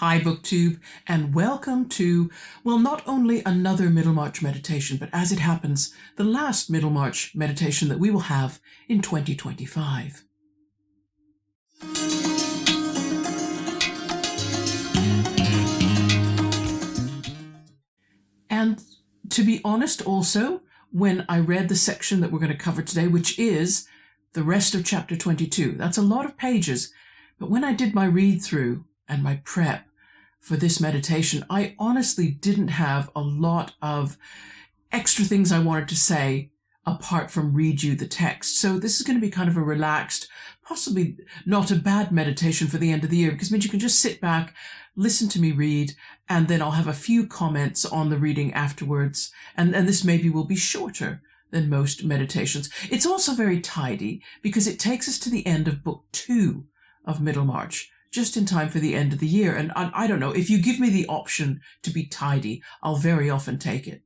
Hi BookTube, and welcome to, well, not only another Middlemarch meditation, but as it happens, the last Middlemarch meditation that we will have in 2025. And to be honest also, when I read the section that we're going to cover today, which is the rest of chapter 22, that's a lot of pages, but when I did my read-through and my prep for this meditation, I honestly didn't have a lot of extra things I wanted to say apart from read you the text. So this is going to be kind of a relaxed, possibly not a bad meditation for the end of the year, because it means you can just sit back, listen to me read, and then I'll have a few comments on the reading afterwards. And this maybe will be shorter than most meditations. It's also very tidy because it takes us to the end of book 2 of Middlemarch, just in time for the end of the year. And I don't know, if you give me the option to be tidy, I'll very often take it.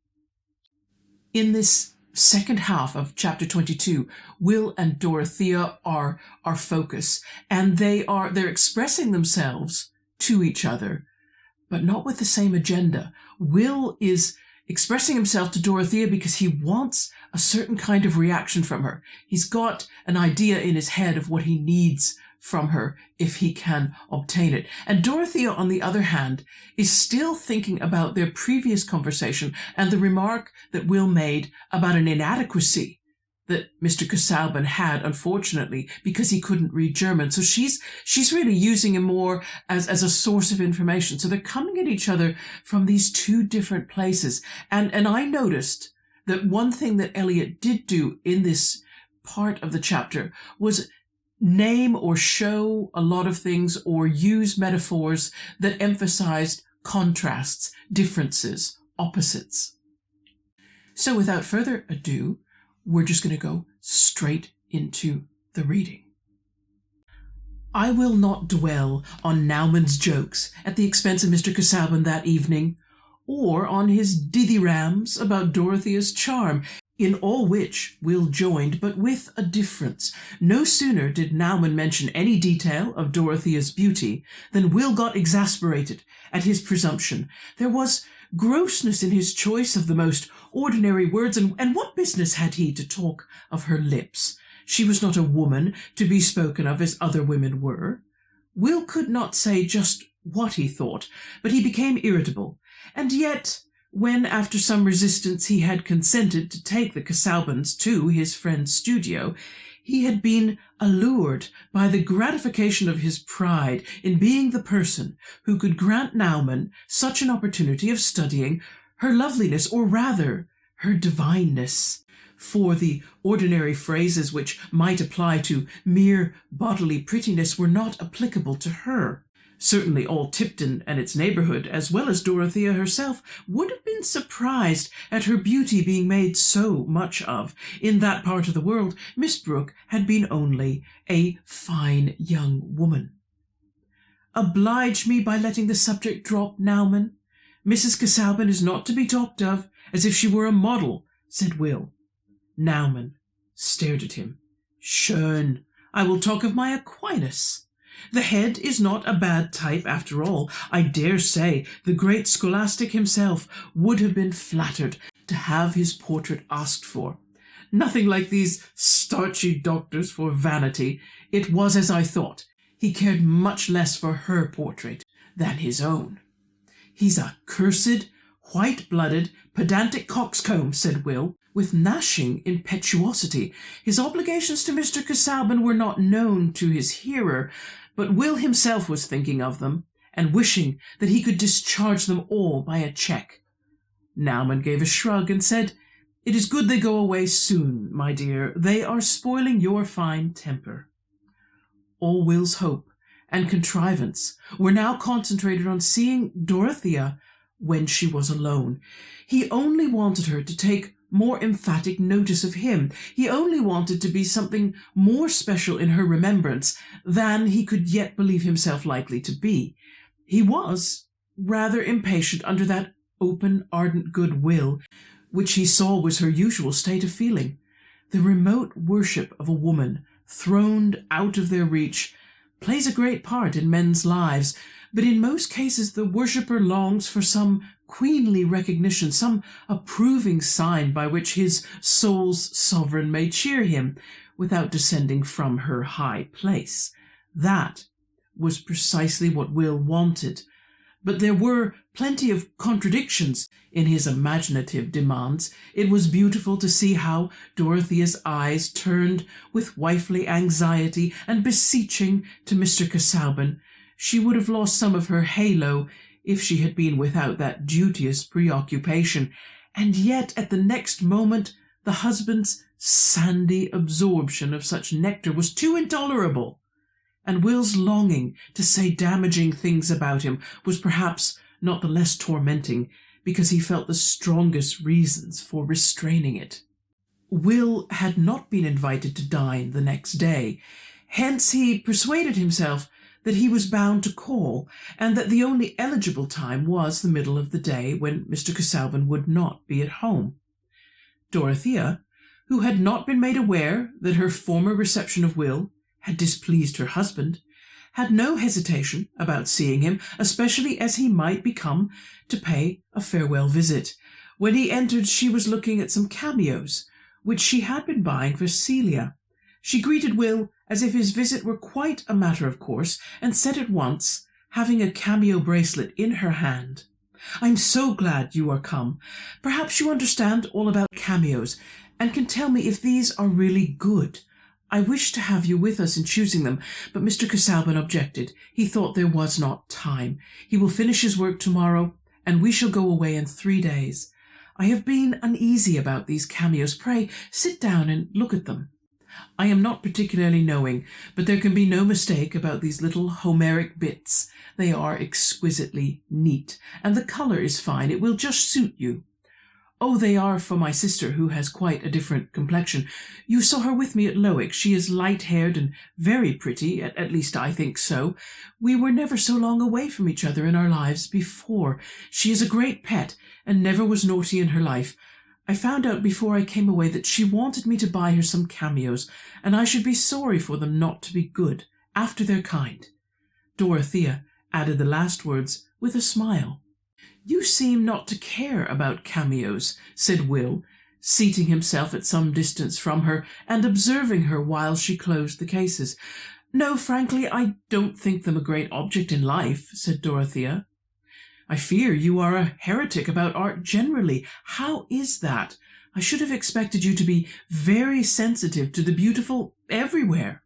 In this second half of chapter 22, Will and Dorothea are our focus, and they're expressing themselves to each other, but not with the same agenda. Will is expressing himself to Dorothea because he wants a certain kind of reaction from her. He's got an idea in his head of what he needs from her if he can obtain it. And Dorothea, on the other hand, is still thinking about their previous conversation and the remark that Will made about an inadequacy that Mr. Casaubon had, unfortunately, because he couldn't read German. So she's really using him more as a source of information. So they're coming at each other from these two different places. And I noticed that one thing that Eliot did do in this part of the chapter was name or show a lot of things or use metaphors that emphasized contrasts, differences, opposites. So without further ado, we're just going to go straight into the reading. I will not dwell on Naumann's jokes at the expense of Mr. Casaubon that evening, or on his dithyrambs about Dorothea's charm, in all which Will joined, but with a difference. No sooner did Naumann mention any detail of Dorothea's beauty than Will got exasperated at his presumption. There was grossness in his choice of the most ordinary words, and what business had he to talk of her lips? She was not a woman to be spoken of as other women were. Will could not say just what he thought, but he became irritable, and yet when, after some resistance, he had consented to take the Casaubons to his friend's studio, he had been allured by the gratification of his pride in being the person who could grant Naumann such an opportunity of studying her loveliness, or rather, her divineness. For the ordinary phrases which might apply to mere bodily prettiness were not applicable to her. Certainly all Tipton and its neighbourhood, as well as Dorothea herself, would have been surprised at her beauty being made so much of. In that part of the world, Miss Brooke had been only a fine young woman. Oblige me by letting the subject drop, Naumann. Mrs. Casaubon is not to be talked of as if she were a model, said Will. Naumann stared at him. Schön, I will talk of my Aquinas. The head is not a bad type after all. I dare say the great scholastic himself would have been flattered to have his portrait asked for. Nothing like these starchy doctors for vanity. It was as I thought. He cared much less for her portrait than his own. He's a cursed, white-blooded, pedantic coxcomb, said Will, with gnashing impetuosity. His obligations to Mr. Casaubon were not known to his hearer, but Will himself was thinking of them, and wishing that he could discharge them all by a cheque. Naumann gave a shrug and said, It is good they go away soon, my dear. They are spoiling your fine temper. All Will's hope and contrivance were now concentrated on seeing Dorothea when she was alone. He only wanted her to take more emphatic notice of him. He only wanted to be something more special in her remembrance than he could yet believe himself likely to be. He was rather impatient under that open, ardent goodwill, which he saw was her usual state of feeling. The remote worship of a woman throned out of their reach plays a great part in men's lives, but in most cases the worshipper longs for some queenly recognition, some approving sign by which his soul's sovereign may cheer him without descending from her high place. That was precisely what Will wanted, but there were plenty of contradictions in his imaginative demands. It was beautiful to see how Dorothea's eyes turned with wifely anxiety and beseeching to Mr. Casaubon. She would have lost some of her halo if she had been without that duteous preoccupation, and yet at the next moment the husband's sandy absorption of such nectar was too intolerable, and Will's longing to say damaging things about him was perhaps not the less tormenting because he felt the strongest reasons for restraining it. Will had not been invited to dine the next day, hence he persuaded himself that he was bound to call, and that the only eligible time was the middle of the day when Mr. Casaubon would not be at home. Dorothea, who had not been made aware that her former reception of Will had displeased her husband, had no hesitation about seeing him, especially as he might be come to pay a farewell visit. When he entered, she was looking at some cameos, which she had been buying for Celia. She greeted Will as if his visit were quite a matter of course, and said at once, having a cameo bracelet in her hand, "I'm so glad you are come. Perhaps you understand all about cameos, and can tell me if these are really good. I wish to have you with us in choosing them, but Mr. Casaubon objected. He thought there was not time. He will finish his work tomorrow, and we shall go away in 3 days. I have been uneasy about these cameos. Pray sit down and look at them. I am not particularly knowing, but there can be no mistake about these little Homeric bits. They are exquisitely neat, and the colour is fine. It will just suit you. Oh, they are for my sister, who has quite a different complexion. You saw her with me at Lowick. She is light-haired and very pretty, at least I think so. We were never so long away from each other in our lives before. She is a great pet, and never was naughty in her life. I found out before I came away that she wanted me to buy her some cameos, and I should be sorry for them not to be good, after their kind." Dorothea added the last words with a smile. "You seem not to care about cameos," said Will, seating himself at some distance from her and observing her while she closed the cases. "No, frankly, I don't think them a great object in life," said Dorothea. "I fear you are a heretic about art generally. How is that? I should have expected you to be very sensitive to the beautiful everywhere."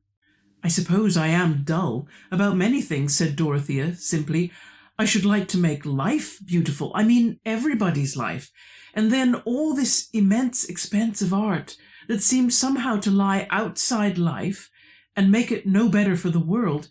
"I suppose I am dull about many things," said Dorothea simply. "I should like to make life beautiful. I mean everybody's life. And then all this immense expense of art that seems somehow to lie outside life and make it no better for the world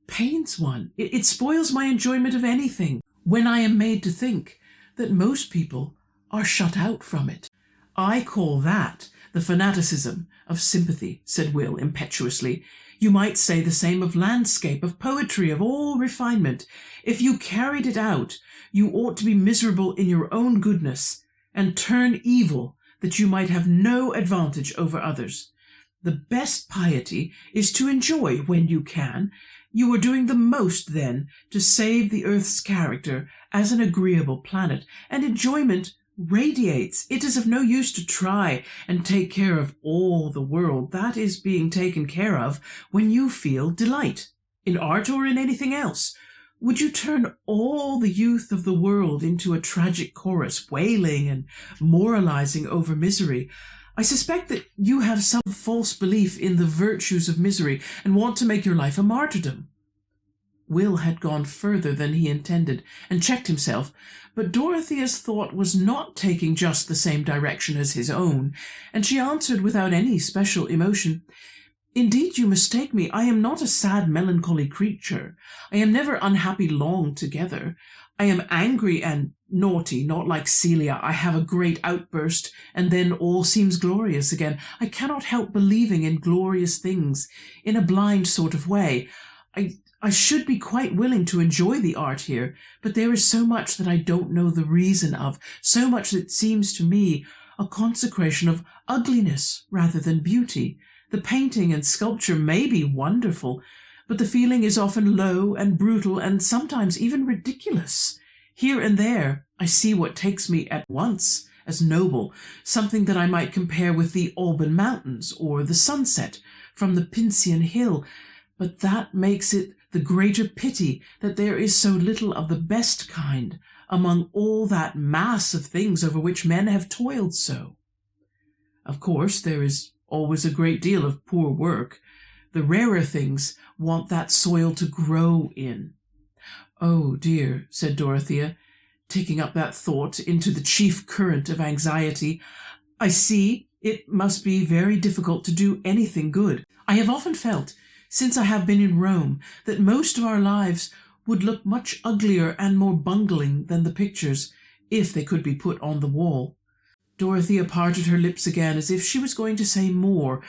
pains one. It spoils my enjoyment of anything when I am made to think that most people are shut out from it." "I call that the fanaticism of sympathy," said Will impetuously. "You might say the same of landscape, of poetry, of all refinement. If you carried it out, you ought to be miserable in your own goodness, and turn evil that you might have no advantage over others. The best piety is to enjoy when you can. You are doing the most, then, to save the earth's character as an agreeable planet, and enjoyment radiates. It is of no use to try and take care of all the world. That is being taken care of when you feel delight, in art or in anything else. Would you turn all the youth of the world into a tragic chorus, wailing and moralizing over misery? I suspect that you have some false belief in the virtues of misery and want to make your life a martyrdom." Will had gone further than he intended and checked himself, but Dorothea's thought was not taking just the same direction as his own, and she answered without any special emotion, "Indeed, you mistake me. I am not a sad, melancholy creature. I am never unhappy long together. I am angry and naughty, not like Celia. I have a great outburst, and then all seems glorious again. I cannot help believing in glorious things in a blind sort of way. I should be quite willing to enjoy the art here, but there is so much that I don't know the reason of, so much that seems to me a consecration of ugliness rather than beauty. The painting and sculpture may be wonderful, but the feeling is often low and brutal and sometimes even ridiculous. Here and there I see what takes me at once as noble, something that I might compare with the Alban Mountains or the sunset from the Pincian Hill, but that makes it the greater pity that there is so little of the best kind among all that mass of things over which men have toiled so. Of course, there is always a great deal of poor work. The rarer things want that soil to grow in. Oh, dear, said Dorothea, taking up that thought into the chief current of anxiety, I see it must be very difficult to do anything good. I have often felt, since I have been in Rome, that most of our lives would look much uglier and more bungling than the pictures, if they could be put on the wall. Dorothea parted her lips again as if she was going to say more,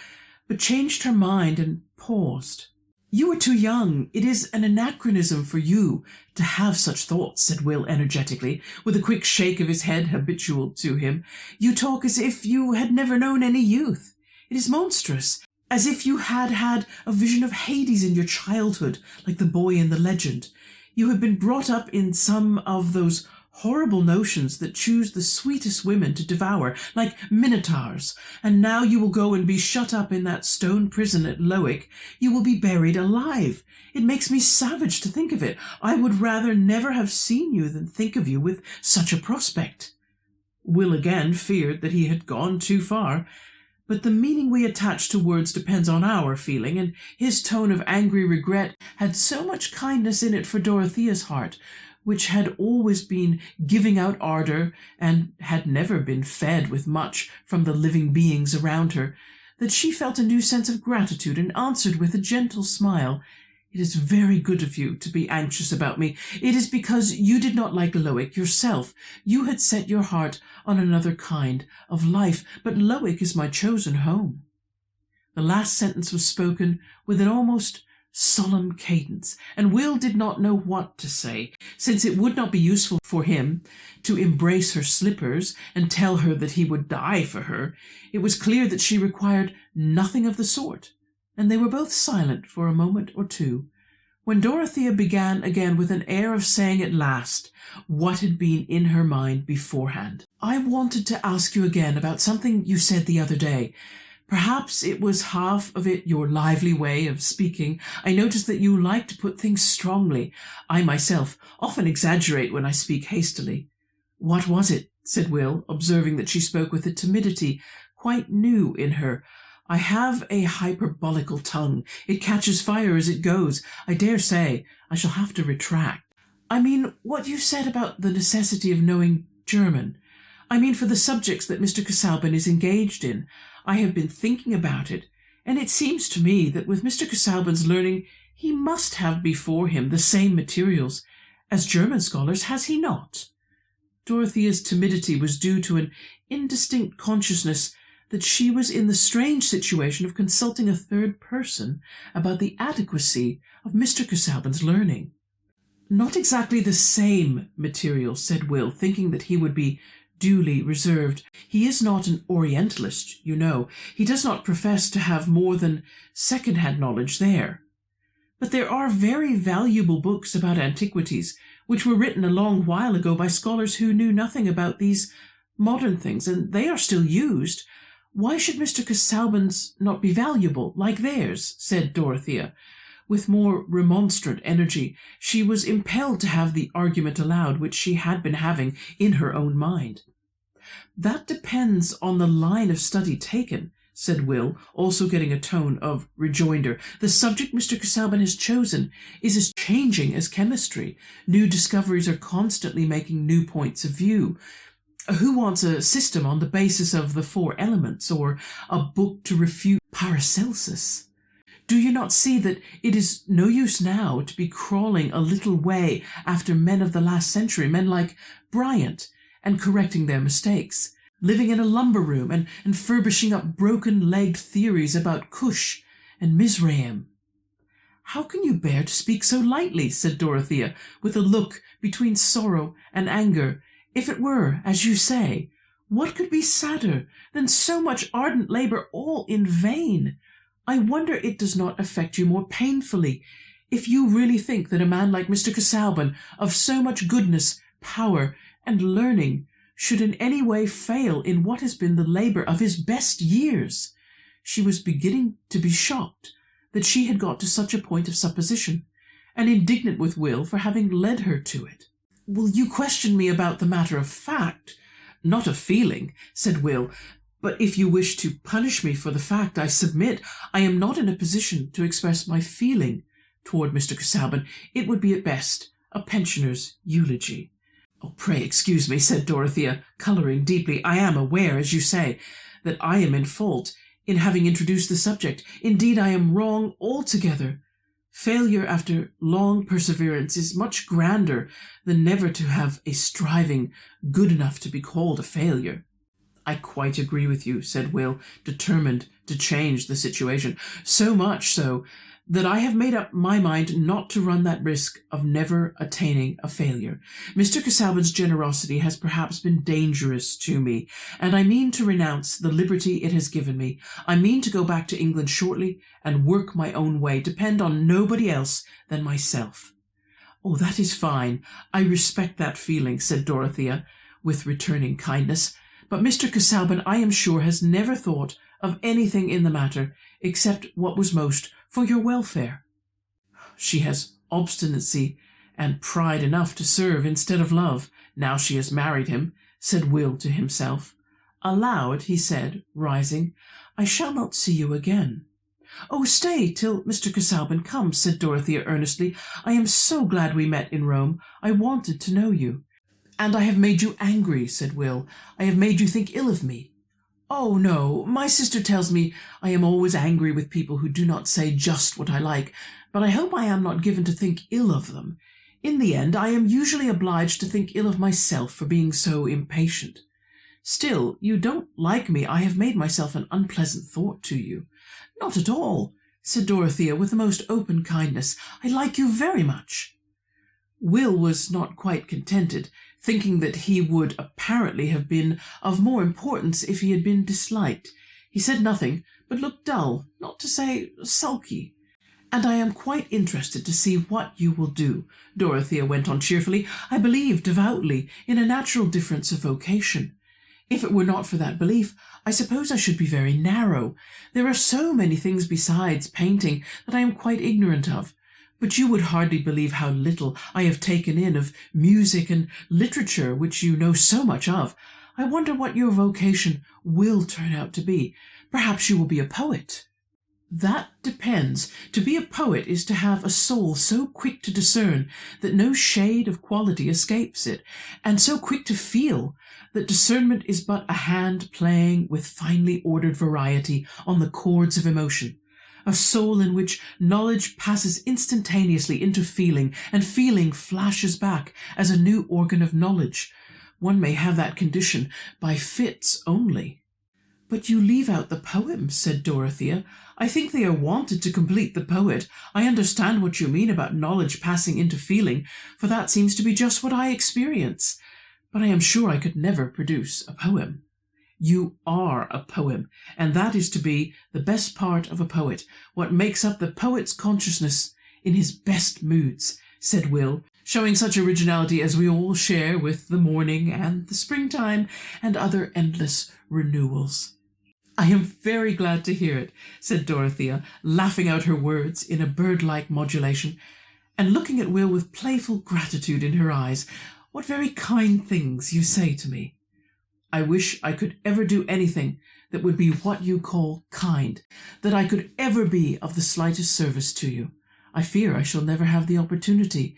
but changed her mind and paused. You are too young. It is an anachronism for you to have such thoughts, said Will energetically, with a quick shake of his head habitual to him. You talk as if you had never known any youth. It is monstrous, as if you had had a vision of Hades in your childhood, like the boy in the legend. You have been brought up in some of those horrible notions that choose the sweetest women to devour, like minotaurs, and now you will go and be shut up in that stone prison at Lowick. You will be buried alive. It makes me savage to think of it. I would rather never have seen you than think of you with such a prospect. Will again feared that he had gone too far, but the meaning we attach to words depends on our feeling, and his tone of angry regret had so much kindness in it for Dorothea's heart, which had always been giving out ardour and had never been fed with much from the living beings around her, that she felt a new sense of gratitude and answered with a gentle smile, It is very good of you to be anxious about me. It is because you did not like Lowick yourself. You had set your heart on another kind of life, but Lowick is my chosen home. The last sentence was spoken with an almost solemn cadence, and Will did not know what to say, since it would not be useful for him to embrace her slippers and tell her that he would die for her. It was clear that she required nothing of the sort, and they were both silent for a moment or two, when Dorothea began again with an air of saying at last what had been in her mind beforehand. I wanted to ask you again about something you said the other day. Perhaps it was half of it your lively way of speaking. I noticed that you like to put things strongly. I myself often exaggerate when I speak hastily. What was it? Said Will, observing that she spoke with a timidity quite new in her. I have a hyperbolical tongue. It catches fire as it goes. I dare say I shall have to retract. I mean what you said about the necessity of knowing German. I mean for the subjects that Mr. Casaubon is engaged in. I have been thinking about it, and it seems to me that with Mr. Casaubon's learning he must have before him the same materials as German scholars, has he not? Dorothea's timidity was due to an indistinct consciousness that she was in the strange situation of consulting a third person about the adequacy of Mr. Casaubon's learning. Not exactly the same materials, said Will, thinking that he would be duly reserved. He is not an Orientalist, you know. He does not profess to have more than second-hand knowledge there. But there are very valuable books about antiquities, which were written a long while ago by scholars who knew nothing about these modern things, and they are still used. Why should Mr. Casaubon's not be valuable, like theirs? Said Dorothea. With more remonstrant energy, she was impelled to have the argument aloud which she had been having in her own mind. That depends on the line of study taken, said Will, also getting a tone of rejoinder. The subject Mr. Casaubon has chosen is as changing as chemistry. New discoveries are constantly making new points of view. Who wants a system on the basis of the 4 elements, or a book to refute Paracelsus? Do you not see that it is no use now to be crawling a little way after men of the last century, men like Bryant, and correcting their mistakes, living in a lumber room and furbishing up broken-legged theories about Cush and Mizraim? How can you bear to speak so lightly? Said Dorothea, with a look between sorrow and anger. If it were, as you say, what could be sadder than so much ardent labour all in vain? I wonder it does not affect you more painfully. If you really think that a man like Mr. Casaubon, of so much goodness, power, and learning, should in any way fail in what has been the labour of his best years." She was beginning to be shocked that she had got to such a point of supposition, and indignant with Will for having led her to it. "Will you question me about the matter of fact?" "Not of feeling," said Will, "but if you wish to punish me for the fact, I submit I am not in a position to express my feeling toward Mr. Casaubon. It would be at best a pensioner's eulogy." "Oh, pray excuse me," said Dorothea, colouring deeply. "I am aware, as you say, that I am in fault in having introduced the subject. Indeed, I am wrong altogether. Failure after long perseverance is much grander than never to have a striving good enough to be called a failure." "I quite agree with you," said Will, determined to change the situation, "so much so that I have made up my mind not to run that risk of never attaining a failure. Mr. Casaubon's generosity has perhaps been dangerous to me, and I mean to renounce the liberty it has given me. I mean to go back to England shortly and work my own way, depend on nobody else than myself." "Oh, that is fine. I respect that feeling," said Dorothea, with returning kindness. "But Mr. Casaubon, I am sure, has never thought of anything in the matter except what was most for your welfare." "She has obstinacy and pride enough to serve instead of love, now she has married him," said Will to himself. Aloud he said, rising, "I shall not see you again." "Oh, stay till Mr. Casaubon comes," said Dorothea earnestly. "I am so glad we met in Rome. I wanted to know you." "And I have made you angry," said Will. "I have made you think ill of me." "Oh, no, my sister tells me I am always angry with people who do not say just what I like, but I hope I am not given to think ill of them. In the end, I am usually obliged to think ill of myself for being so impatient. Still, you don't like me. I have made myself an unpleasant thought to you." "Not at all," said Dorothea with the most open kindness. "I like you very much." Will was not quite contented, thinking that he would apparently have been of more importance if he had been disliked. He said nothing, but looked dull, not to say sulky. "And I am quite interested to see what you will do," Dorothea went on cheerfully. "I believe devoutly in a natural difference of vocation. If it were not for that belief, I suppose I should be very narrow. There are so many things besides painting that I am quite ignorant of. But you would hardly believe how little I have taken in of music and literature, which you know so much of. I wonder what your vocation will turn out to be. Perhaps you will be a poet." "That depends. To be a poet is to have a soul so quick to discern that no shade of quality escapes it, and so quick to feel that discernment is but a hand playing with finely ordered variety on the chords of emotion. A soul in which knowledge passes instantaneously into feeling, and feeling flashes back as a new organ of knowledge. One may have that condition by fits only." "But you leave out the poems," said Dorothea. "I think they are wanted to complete the poet. I understand what you mean about knowledge passing into feeling, for that seems to be just what I experience. But I am sure I could never produce a poem." "You are a poem, and that is to be the best part of a poet, what makes up the poet's consciousness in his best moods," said Will, showing such originality as we all share with the morning and the springtime and other endless renewals. "I am very glad to hear it," said Dorothea, laughing out her words in a bird-like modulation, and looking at Will with playful gratitude in her eyes. "What very kind things you say to me." "I wish I could ever do anything that would be what you call kind, that I could ever be of the slightest service to you. I fear I shall never have the opportunity."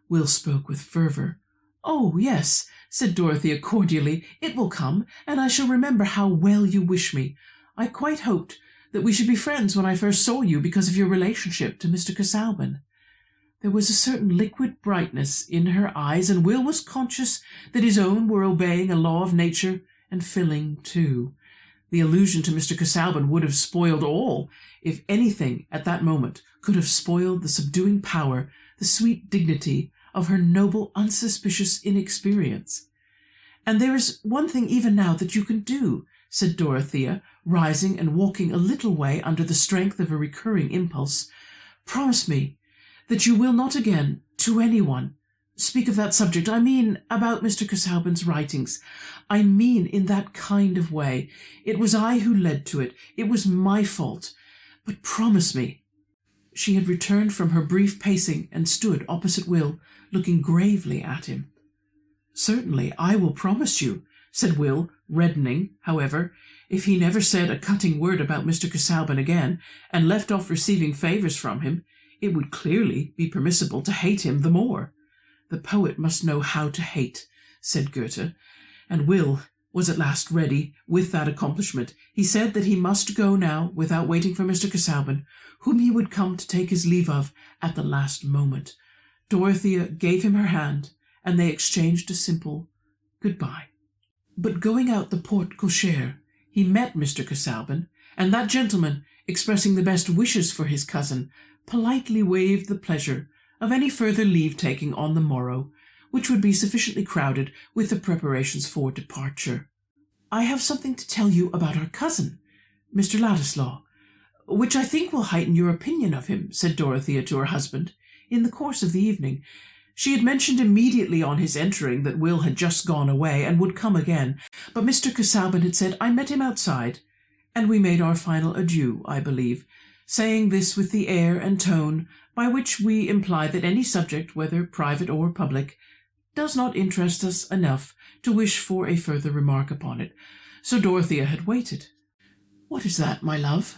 Will spoke with fervour. "Oh, yes," said Dorothea cordially, "it will come, and I shall remember how well you wish me. I quite hoped that we should be friends when I first saw you because of your relationship to Mr. Casaubon." There was a certain liquid brightness in her eyes, and Will was conscious that his own were obeying a law of nature and filling too. The allusion to Mr. Casaubon would have spoiled all, if anything at that moment could have spoiled the subduing power, the sweet dignity of her noble, unsuspicious inexperience. "And there is one thing even now that you can do," said Dorothea, rising and walking a little way under the strength of a recurring impulse. "Promise me that you will not again, to anyone, speak of that subject. I mean about Mr. Casaubon's writings. I mean in that kind of way. It was I who led to it. It was my fault. But promise me." She had returned from her brief pacing and stood opposite Will, looking gravely at him. "Certainly, I will promise you," said Will, reddening, however. If he never said a cutting word about Mr. Casaubon again, and left off receiving favours from him, it would clearly be permissible to hate him the more. "The poet must know how to hate," said Goethe, and Will was at last ready with that accomplishment. He said that he must go now without waiting for Mr. Casaubon, whom he would come to take his leave of at the last moment. Dorothea gave him her hand, and they exchanged a simple good-bye. But going out the porte cochere, he met Mr. Casaubon, and that gentleman, expressing the best wishes for his cousin, politely waived the pleasure of any further leave-taking on the morrow, which would be sufficiently crowded with the preparations for departure. "I have something to tell you about our cousin, Mr. Ladislaw, which I think will heighten your opinion of him," said Dorothea to her husband, in the course of the evening. She had mentioned immediately on his entering that Will had just gone away and would come again, but Mr. Casaubon had said, "I met him outside, and we made our final adieu, I believe," saying this with the air and tone by which we imply that any subject, whether private or public, does not interest us enough to wish for a further remark upon it. So Dorothea had waited. "What is that, my love?"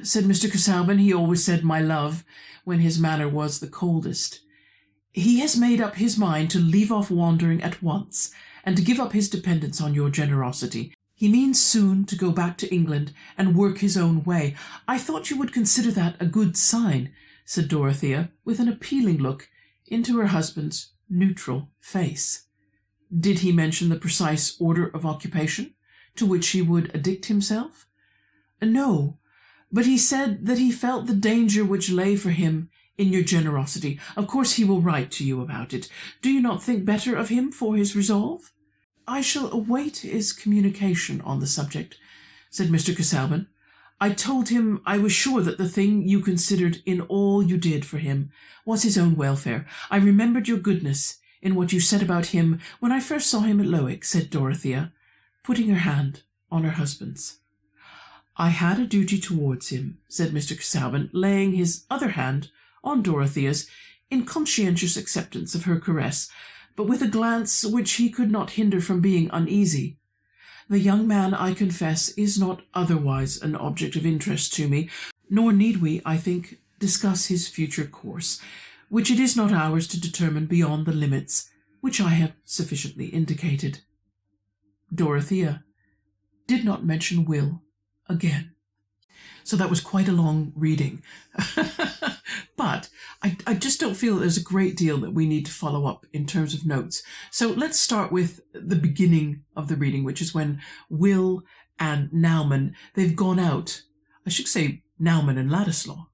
said Mr. Casaubon. He always said "my love" when his manner was the coldest. "He has made up his mind to leave off wandering at once, and to give up his dependence on your generosity. He means soon to go back to England and work his own way. I thought you would consider that a good sign," said Dorothea, with an appealing look into her husband's neutral face. "Did he mention the precise order of occupation to which he would addict himself?" "No, but he said that he felt the danger which lay for him in your generosity. Of course he will write to you about it. Do you not think better of him for his resolve?" "I shall await his communication on the subject," said Mr. Casaubon. "I told him I was sure that the thing you considered in all you did for him was his own welfare. I remembered your goodness in what you said about him when I first saw him at Lowick," said Dorothea, putting her hand on her husband's. "I had a duty towards him," said Mr. Casaubon, laying his other hand on Dorothea's in conscientious acceptance of her caress, but with a glance which he could not hinder from being uneasy. "The young man, I confess, is not otherwise an object of interest to me, nor need we, I think, discuss his future course, which it is not ours to determine beyond the limits which I have sufficiently indicated." Dorothea did not mention Will again. So that was quite a long reading. But I just don't feel there's a great deal that we need to follow up in terms of notes. So let's start with the beginning of the reading, which is when Will and Naumann, they've gone out. I should say Naumann and Ladislaw,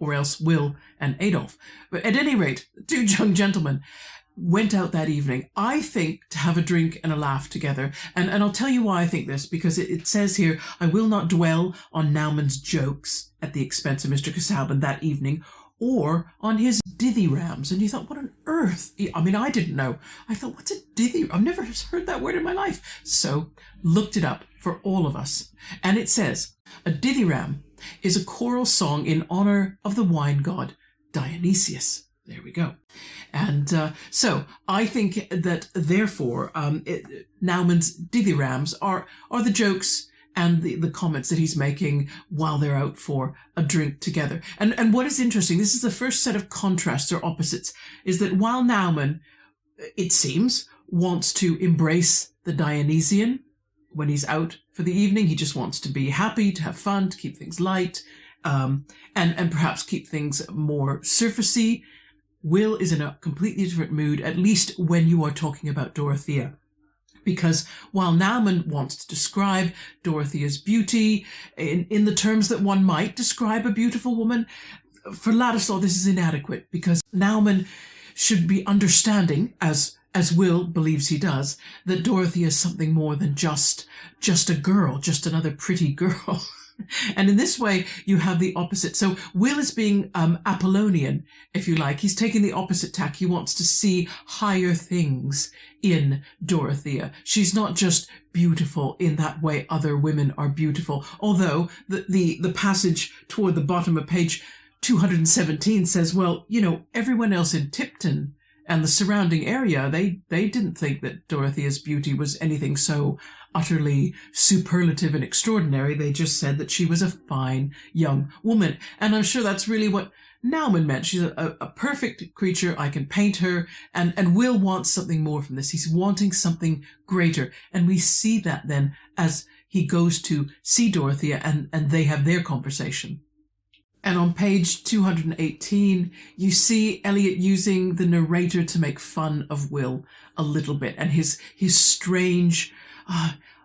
or else Will and Adolf. But at any rate, two young gentlemen went out that evening, I think, to have a drink and a laugh together. And I'll tell you why I think this, because it says here, "I will not dwell on Naumann's jokes at the expense of Mr. Casaubon that evening, or on his dithyrambs." And you thought, what on earth? I mean, I didn't know. I thought, what's a dithy? I've never heard that word in my life. So looked it up for all of us. And it says, a dithyramb is a choral song in honor of the wine god Dionysius. There we go. And so I think that, therefore, Naumann's dithyrambs are the jokes and the comments that he's making while they're out for a drink together. And what is interesting, this is the first set of contrasts or opposites, is that while Naumann, it seems, wants to embrace the Dionysian when he's out for the evening, he just wants to be happy, to have fun, to keep things light, and perhaps keep things more surfacey. Will is in a completely different mood, at least when you are talking about Dorothea. Because while Naumann wants to describe Dorothea's beauty in the terms that one might describe a beautiful woman, for Ladislaw this is inadequate, because Naumann should be understanding, as Will believes he does, that Dorothea is something more than just a girl, just another pretty girl. And in this way, you have the opposite. So Will is being Apollonian, if you like. He's taking the opposite tack. He wants to see higher things in Dorothea. She's not just beautiful in that way other women are beautiful. Although the passage toward the bottom of page 217 says, well, you know, everyone else in Tipton and the surrounding area, they didn't think that Dorothea's beauty was anything so utterly superlative and extraordinary. They just said that she was a fine young woman. And I'm sure that's really what Naumann meant. She's a perfect creature. I can paint her. And Will wants something more from this. He's wanting something greater. And we see that then as he goes to see Dorothea and they have their conversation. And on page 218, you see Eliot using the narrator to make fun of Will a little bit and his strange,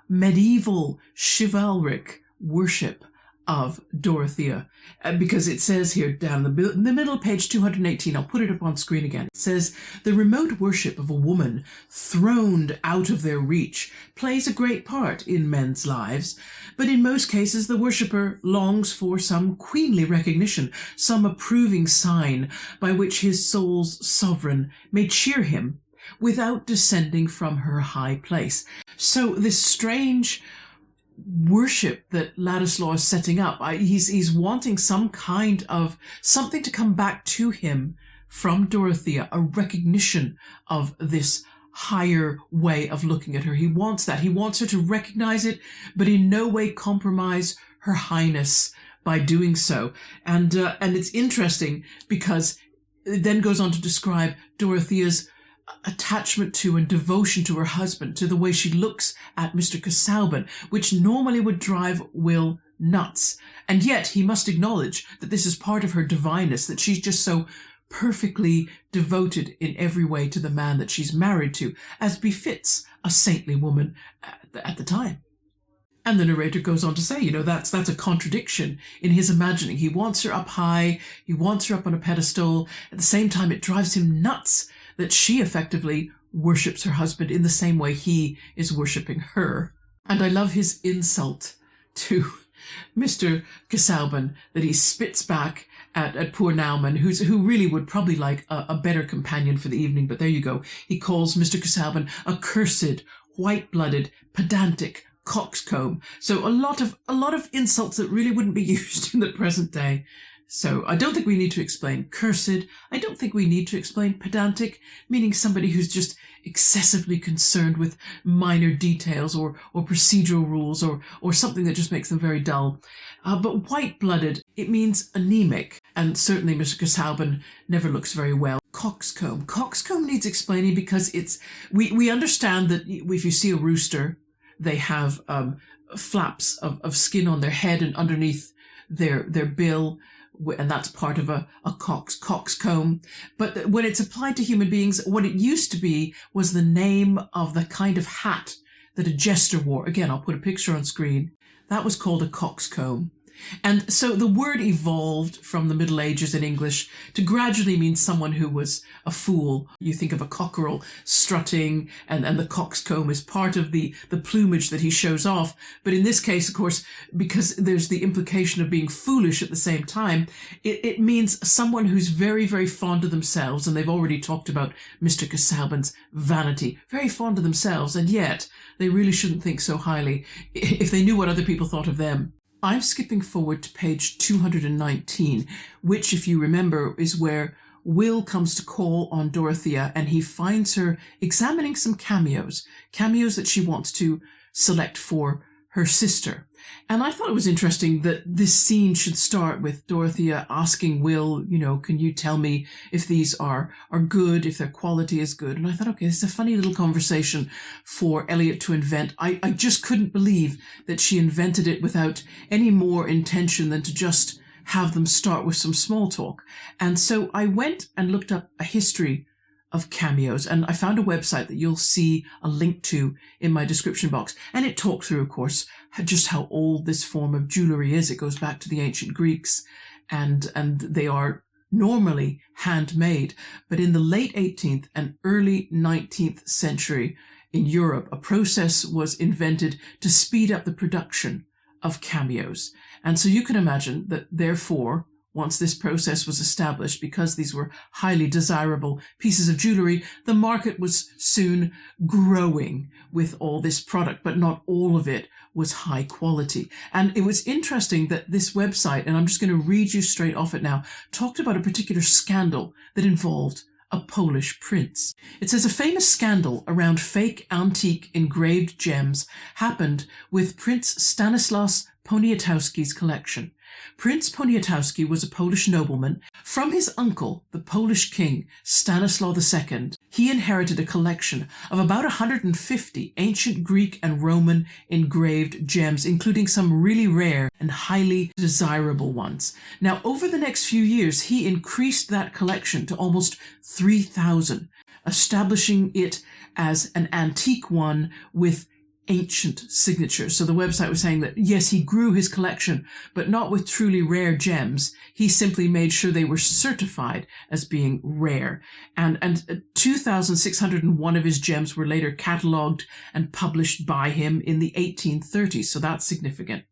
medieval, chivalric worship of Dorothea. Because it says here down in the middle of page 218, I'll put it up on screen again. It says, the remote worship of a woman throned out of their reach plays a great part in men's lives, but in most cases the worshipper longs for some queenly recognition, some approving sign by which his soul's sovereign may cheer him without descending from her high place. So this strange worship that Ladislaw is setting up, he's wanting some kind of something to come back to him from Dorothea, a recognition of this higher way of looking at her. He wants that. He wants her to recognize it, but in no way compromise her highness by doing so. And it's interesting because it then goes on to describe Dorothea's attachment to and devotion to her husband, to the way she looks at Mr. Casaubon, which normally would drive Will nuts. And yet he must acknowledge that this is part of her divineness, that she's just so perfectly devoted in every way to the man that she's married to, as befits a saintly woman at the time. And the narrator goes on to say, you know, that's a contradiction in his imagining. He wants her up high, he wants her up on a pedestal. At the same time, it drives him nuts that she effectively worships her husband in the same way he is worshipping her. And I love his insult to Mr. Casaubon, that he spits back at poor Naumann, who really would probably like a better companion for the evening, but there you go. He calls Mr. Casaubon a cursed, white-blooded, pedantic coxcomb. So a lot of insults that really wouldn't be used in the present day. So I don't think we need to explain cursed. I don't think we need to explain pedantic, meaning somebody who's just excessively concerned with minor details or procedural rules or something that just makes them very dull. But white-blooded, it means anemic. And certainly Mr. Casaubon never looks very well. Coxcomb. Coxcomb needs explaining because we understand that if you see a rooster, they have flaps of skin on their head and underneath their bill, and that's part of a coxcomb. But when it's applied to human beings, what it used to be was the name of the kind of hat that a jester wore. Again, I'll put a picture on screen. That was called a coxcomb. And so the word evolved from the Middle Ages in English to gradually mean someone who was a fool. You think of a cockerel strutting, and the coxcomb is part of the plumage that he shows off. But in this case, of course, because there's the implication of being foolish at the same time, it means someone who's very, very fond of themselves. And they've already talked about Mr. Casaubon's vanity, very fond of themselves, and yet they really shouldn't think so highly if they knew what other people thought of them. I'm skipping forward to page 219, which, if you remember, is where Will comes to call on Dorothea and he finds her examining some cameos that she wants to select for her sister. And I thought it was interesting that this scene should start with Dorothea asking Will, you know, can you tell me if these are good, if their quality is good? And I thought, okay, this is a funny little conversation for Eliot to invent. I just couldn't believe that she invented it without any more intention than to just have them start with some small talk. And so I went and looked up a history of cameos, and I found a website that you'll see a link to in my description box. And it talked through, of course, just how old this form of jewellery is. It goes back to the ancient Greeks, and they are normally handmade. But in the late 18th and early 19th century in Europe, a process was invented to speed up the production of cameos. And so you can imagine that, therefore, once this process was established, because these were highly desirable pieces of jewelry, the market was soon growing with all this product, but not all of it was high quality. And it was interesting that this website, and I'm just going to read you straight off it now, talked about a particular scandal that involved a Polish prince. It says a famous scandal around fake antique engraved gems happened with Prince Stanislaus Poniatowski's collection. Prince Poniatowski was a Polish nobleman. From his uncle, the Polish king, Stanislaw II, he inherited a collection of about 150 ancient Greek and Roman engraved gems, including some really rare and highly desirable ones. Now, over the next few years, he increased that collection to almost 3,000, establishing it as an antique one with ancient signatures. So the website was saying that, yes, he grew his collection, but not with truly rare gems. He simply made sure they were certified as being rare. And 2,601 of his gems were later catalogued and published by him in the 1830s. So that's significant.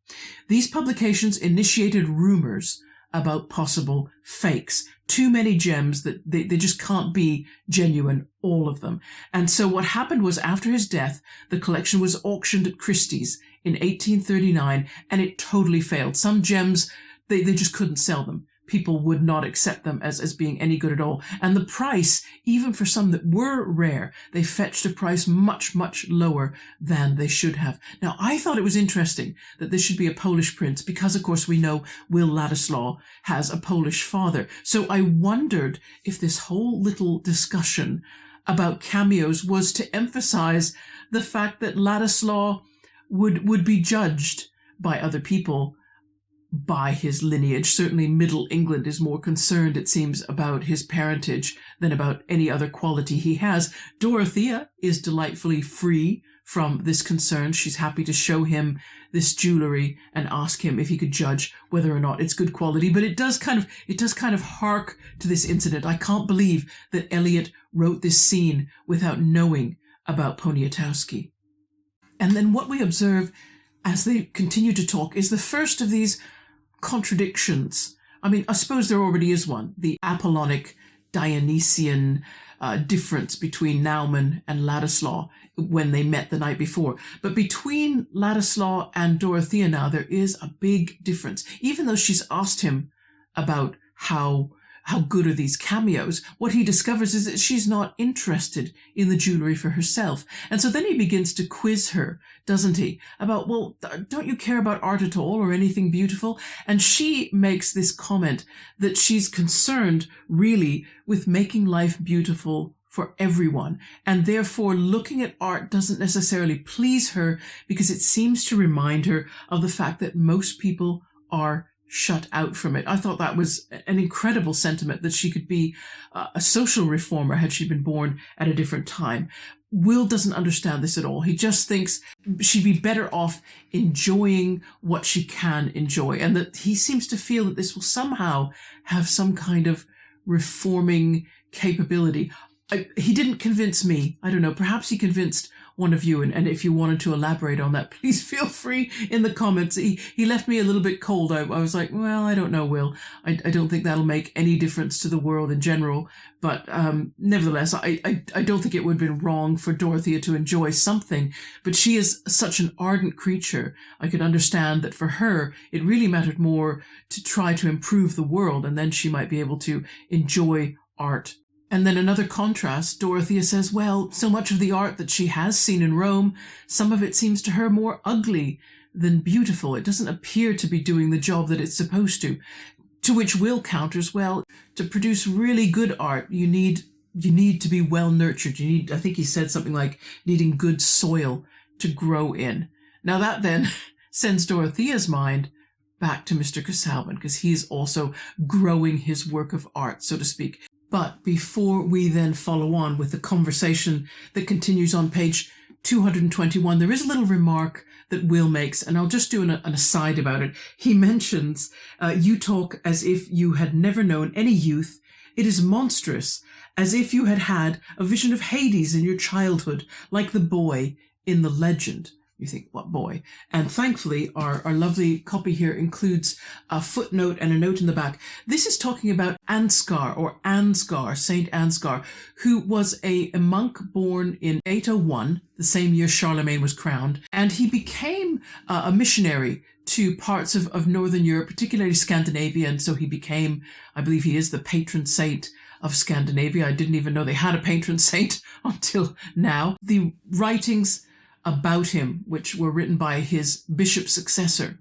These publications initiated rumors about possible fakes. Too many gems that they just can't be genuine, all of them. And so what happened was, after his death, the collection was auctioned at Christie's in 1839, and it totally failed. Some gems, they just couldn't sell them. People would not accept them as being any good at all. And the price, even for some that were rare, they fetched a price much, much lower than they should have. Now, I thought it was interesting that this should be a Polish prince because, of course, we know Will Ladislaw has a Polish father. So I wondered if this whole little discussion about cameos was to emphasize the fact that Ladislaw would be judged by other people by his lineage. Certainly Middle England is more concerned, it seems, about his parentage than about any other quality he has. Dorothea is delightfully free from this concern. She's happy to show him this jewelry and ask him if he could judge whether or not it's good quality. But it does kind of hark to this incident. I can't believe that Eliot wrote this scene without knowing about Poniatowski. And then what we observe as they continue to talk is the first of these contradictions. I mean, I suppose there already is one, the Apollonic Dionysian difference between Naumann and Ladislaw when they met the night before. But between Ladislaw and Dorothea now, there is a big difference. Even though she's asked him about how good are these cameos, what he discovers is that she's not interested in the jewelry for herself. And so then he begins to quiz her, doesn't he, about, well, don't you care about art at all or anything beautiful? And she makes this comment that she's concerned really with making life beautiful for everyone, and therefore looking at art doesn't necessarily please her because it seems to remind her of the fact that most people are shut out from it. I thought that was an incredible sentiment, that she could be a social reformer had she been born at a different time. Will doesn't understand this at all. He just thinks she'd be better off enjoying what she can enjoy, and that he seems to feel that this will somehow have some kind of reforming capability. He didn't convince me. I don't know. Perhaps he convinced one of you, and if you wanted to elaborate on that, please feel free in the comments. He left me a little bit cold. I was like, well, I don't know, Will. I don't think that'll make any difference to the world in general. But nevertheless, I don't think it would have been wrong for Dorothea to enjoy something. But she is such an ardent creature. I could understand that for her, it really mattered more to try to improve the world, and then she might be able to enjoy art. And then another contrast, Dorothea says, well, so much of the art that she has seen in Rome, some of it seems to her more ugly than beautiful. It doesn't appear to be doing the job that it's supposed to. To which Will counters, well, to produce really good art, you need to be well nurtured. You need, I think he said something like, needing good soil to grow in. Now that then sends Dorothea's mind back to Mr. Casaubon, because he's also growing his work of art, so to speak. But before we then follow on with the conversation that continues on page 221, there is a little remark that Will makes, and I'll just do an aside about it. He mentions, you talk as if you had never known any youth. It is monstrous, as if you had had a vision of Hades in your childhood, like the boy in the legend. You think, what boy? And thankfully, our lovely copy here includes a footnote and a note in the back. This is talking about Ansgar, or Ansgar, Saint Ansgar, who was a monk born in 801, the same year Charlemagne was crowned, and he became a missionary to parts of Northern Europe, particularly Scandinavia, and so he became, I believe he is the patron saint of Scandinavia. I didn't even know they had a patron saint until now. The writings about him, which were written by his bishop successor,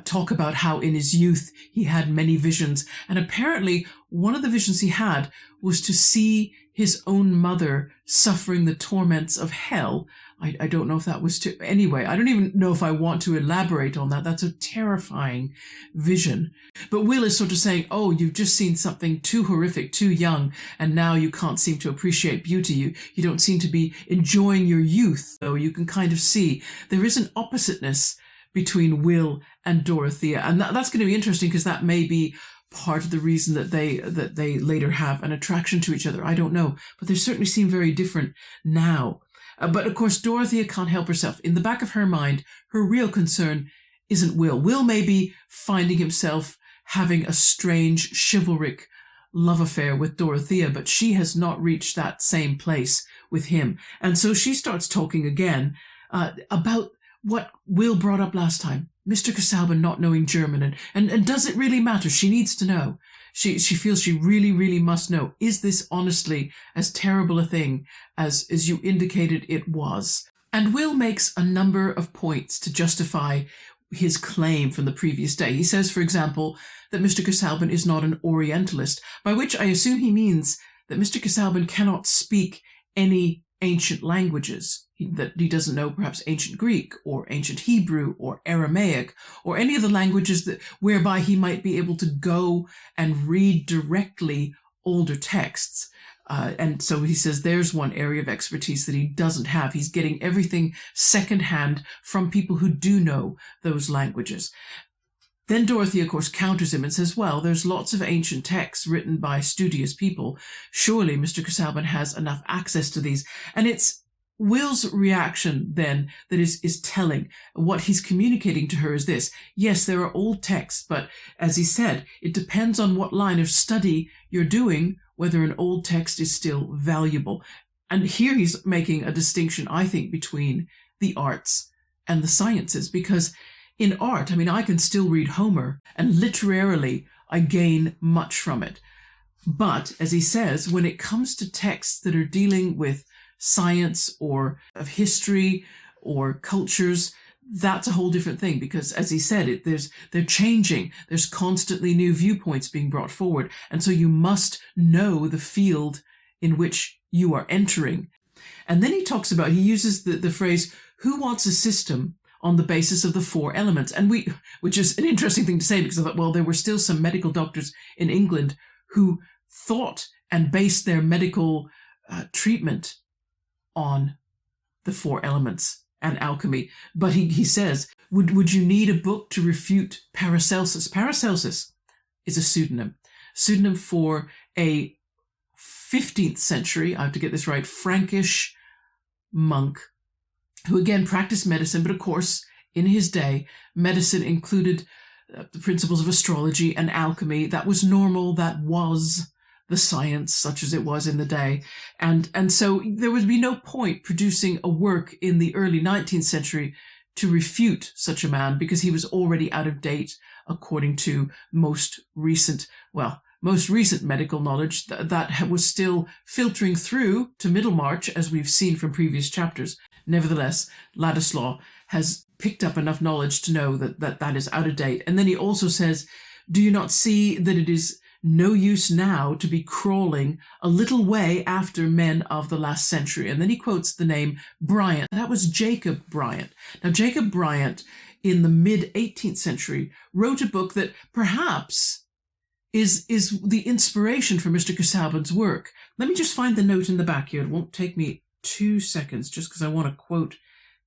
talk about how in his youth he had many visions. And apparently one of the visions he had was to see his own mother suffering the torments of hell. I don't know if that was to... Anyway, I don't even know if I want to elaborate on that. That's a terrifying vision. But Will is sort of saying, oh, you've just seen something too horrific, too young, and now you can't seem to appreciate beauty. You don't seem to be enjoying your youth, though. You can kind of see there is an oppositeness between Will and Dorothea. And that's going to be interesting, because that may be part of the reason that they later have an attraction to each other. I don't know. But they certainly seem very different now. But of course, Dorothea can't help herself. In the back of her mind, her real concern isn't Will. Will may be finding himself having a strange, chivalric love affair with Dorothea, but she has not reached that same place with him. And so she starts talking again about what Will brought up last time, Mr. Casaubon not knowing German, and does it really matter? She needs to know. She feels she really, really must know. Is this honestly as terrible a thing as you indicated it was? And Will makes a number of points to justify his claim from the previous day. He says, for example, that Mr. Casaubon is not an Orientalist, by which I assume he means that Mr. Casaubon cannot speak any ancient languages, that he doesn't know perhaps ancient Greek or ancient Hebrew or Aramaic or any of the languages that whereby he might be able to go and read directly older texts. And so he says there's one area of expertise that he doesn't have. He's getting everything secondhand from people who do know those languages. Then Dorothy, of course, counters him and says, well, there's lots of ancient texts written by studious people. Surely Mr. Casaubon has enough access to these. And it's Will's reaction then that is telling. What he's communicating to her is this. Yes, there are old texts, but as he said, it depends on what line of study you're doing, whether an old text is still valuable. And here he's making a distinction, I think, between the arts and the sciences, because in art, I mean, I can still read Homer, and literarily I gain much from it. But, as he says, when it comes to texts that are dealing with science or of history or cultures, that's a whole different thing, because, as he said, they're changing. There's constantly new viewpoints being brought forward, and so you must know the field in which you are entering. And then he uses the phrase, who wants a system on the basis of the four elements? And which is an interesting thing to say, because I thought, well, there were still some medical doctors in England who thought and based their medical treatment on the four elements and alchemy. But he says, would you need a book to refute Paracelsus? Paracelsus is a pseudonym for a 15th century, I have to get this right, Frankish monk who again practiced medicine, but of course, in his day, medicine included the principles of astrology and alchemy. That was normal, that was the science, such as it was in the day. And so there would be no point producing a work in the early 19th century to refute such a man, because he was already out of date according to most recent medical knowledge that was still filtering through to Middlemarch, as we've seen from previous chapters. Nevertheless, Ladislaw has picked up enough knowledge to know that is out of date. And then he also says, do you not see that it is no use now to be crawling a little way after men of the last century? And then he quotes the name Bryant. That was Jacob Bryant. Now, Jacob Bryant, in the mid-18th century, wrote a book that perhaps is the inspiration for Mr. Casaubon's work. Let me just find the note in the back here. It won't take me 2 seconds, just because I want to quote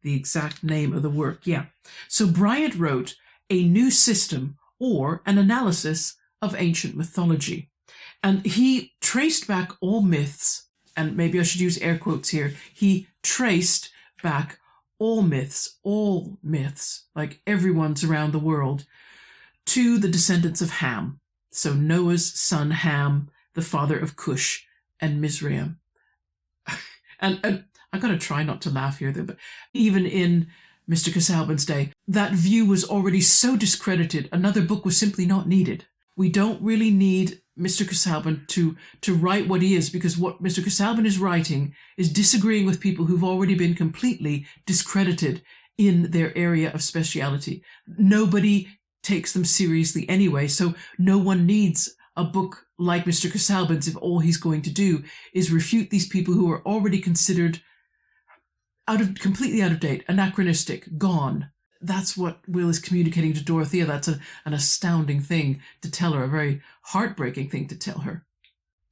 the exact name of the work. Yeah. So Bryant wrote A New System, or an Analysis of Ancient Mythology. And he traced back all myths, and maybe I should use air quotes here, he traced back all myths, like everyone's around the world, to the descendants of Ham. So Noah's son Ham, the father of Cush and Mizraim. and I'm going to try not to laugh here, though, but even in Mr. Casaubon's day, that view was already so discredited, another book was simply not needed. We don't really need Mr. Casaubon to write what he is, because what Mr. Casaubon is writing is disagreeing with people who've already been completely discredited in their area of speciality. Nobody takes them seriously anyway, so no one needs a book like Mr. Casaubon's if all he's going to do is refute these people who are already considered completely out of date, anachronistic, gone. That's what Will is communicating to Dorothea. That's an astounding thing to tell her, a very heartbreaking thing to tell her.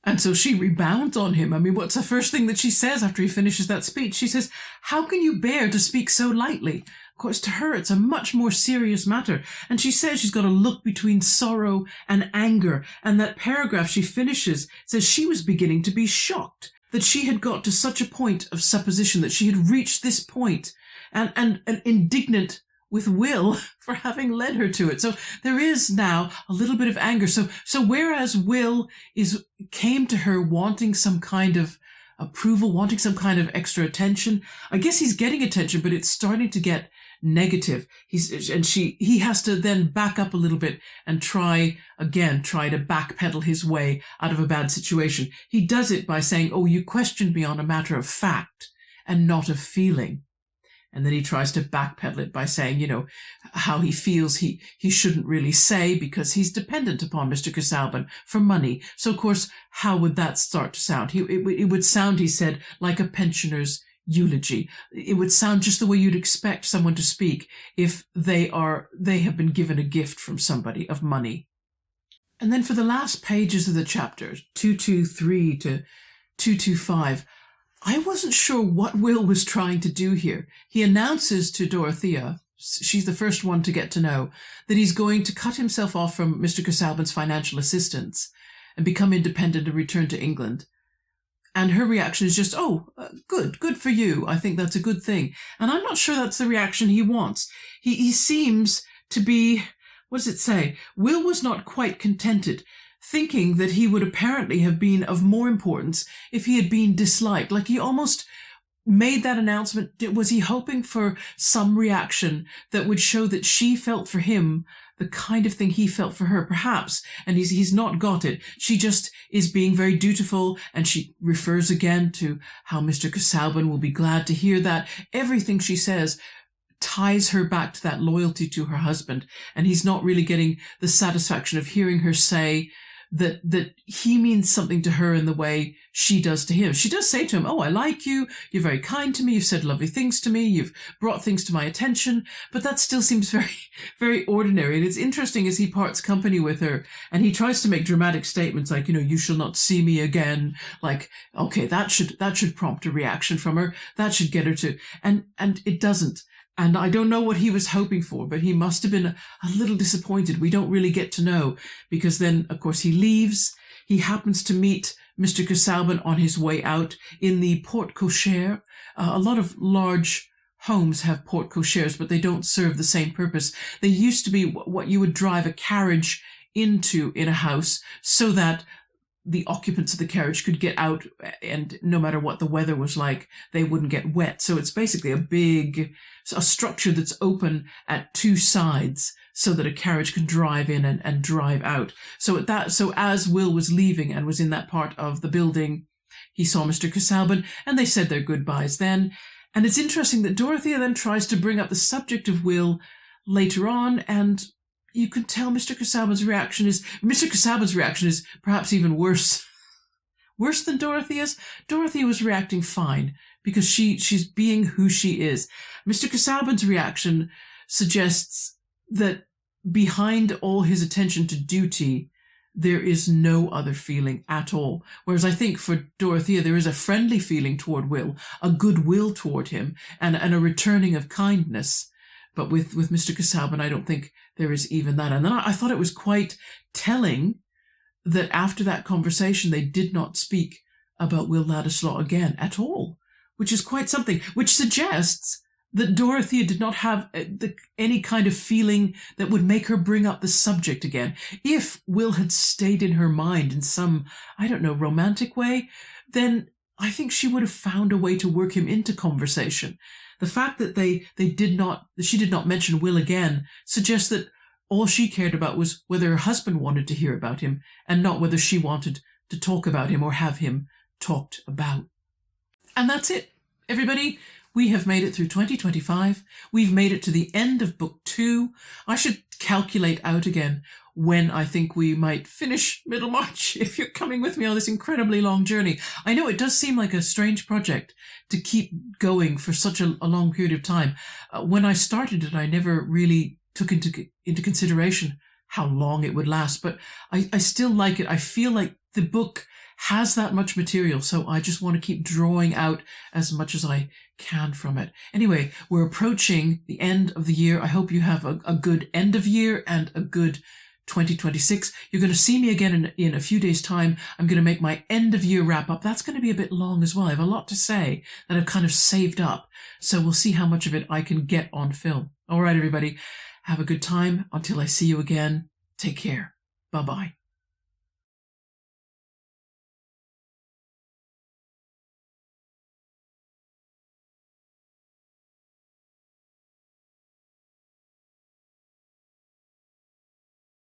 And so she rebounds on him. I mean, what's the first thing that she says after he finishes that speech? She says, "How can you bear to speak so lightly?" Of course, to her, it's a much more serious matter. And she says she's got a look between sorrow and anger. And that paragraph she finishes says she was beginning to be shocked that she had got to such a point of supposition, that she had reached this point, and indignant with Will for having led her to it. So there is now a little bit of anger. So whereas Will came to her wanting some kind of approval, wanting some kind of extra attention, I guess he's getting attention, but it's starting to get negative. He has to then back up a little bit and try to backpedal his way out of a bad situation. He does it by saying, "Oh, you questioned me on a matter of fact and not of feeling." And then he tries to backpedal it by saying, how he feels he shouldn't really say because he's dependent upon Mr. Casaubon for money. So, of course, how would that start to sound? It would sound, he said, like a pensioner's eulogy. It would sound just the way you'd expect someone to speak if they have been given a gift from somebody of money. And then for the last pages of the chapter, 223 to 225, I wasn't sure what Will was trying to do here. He announces to Dorothea, she's the first one to get to know, that he's going to cut himself off from Mr. Casaubon's financial assistance and become independent and return to England. And her reaction is just, good for you. I think that's a good thing. And I'm not sure that's the reaction he wants. He seems to be, what does it say? Will was not quite contented, thinking that he would apparently have been of more importance if he had been disliked. Like he almost made that announcement. Was he hoping for some reaction that would show that she felt for him the kind of thing he felt for her? Perhaps. And he's not got it. She just is being very dutiful, and she refers again to how Mr. Casaubon will be glad to hear that. Everything she says ties her back to that loyalty to her husband, and he's not really getting the satisfaction of hearing her say that he means something to her in the way she does to him. She does say to him, "Oh, I like you. You're very kind to me. You've said lovely things to me. You've brought things to my attention." But that still seems very, very ordinary. And it's interesting as he parts company with her and he tries to make dramatic statements like, "You shall not see me again." Like, okay, that should prompt a reaction from her. That should get her to, and it doesn't. And I don't know what he was hoping for, but he must have been a little disappointed. We don't really get to know, because then, of course, he leaves. He happens to meet Mr. Casaubon on his way out in the porte cochere. A lot of large homes have porte cocheres, but they don't serve the same purpose. They used to be what you would drive a carriage into in a house so that the occupants of the carriage could get out, and no matter what the weather was like, they wouldn't get wet. So it's basically a structure that's open at two sides so that a carriage can drive in and drive out. So as Will was leaving and was in that part of the building, he saw Mr. Casaubon, and they said their goodbyes then. And it's interesting that Dorothea then tries to bring up the subject of Will later on, and you can tell Mr. Casaubon's reaction is perhaps even worse than Dorothea's. Dorothea was reacting fine because she's being who she is. Mr. Casaubon's reaction suggests that behind all his attention to duty, there is no other feeling at all. Whereas I think for Dorothea, there is a friendly feeling toward Will, a goodwill toward him, and a returning of kindness. But with Mr. Casaubon, I don't think there is even that. And then I thought it was quite telling that after that conversation, they did not speak about Will Ladislaw again at all, which is quite something, which suggests that Dorothea did not have any kind of feeling that would make her bring up the subject again. If Will had stayed in her mind in some, I don't know, romantic way, then I think she would have found a way to work him into conversation. The fact that she did not mention Will again suggests that all she cared about was whether her husband wanted to hear about him and not whether she wanted to talk about him or have him talked about. And that's it, everybody. We have made it through 2025. We've made it to the end of book 2. I should calculate out again when I think we might finish Middlemarch, if you're coming with me on this incredibly long journey. I know it does seem like a strange project to keep going for such a long period of time. When I started it, I never really took into consideration how long it would last, but I still like it. I feel like the book has that much material, so I just want to keep drawing out as much as I can from it. Anyway, we're approaching the end of the year. I hope you have a good end of year and a good 2026. You're going to see me again in a few days' time. I'm going to make my end of year wrap up. That's going to be a bit long as well. I have a lot to say that I've kind of saved up, so we'll see how much of it I can get on film. All right, everybody, have a good time. Until I see you again, take care. Bye-bye.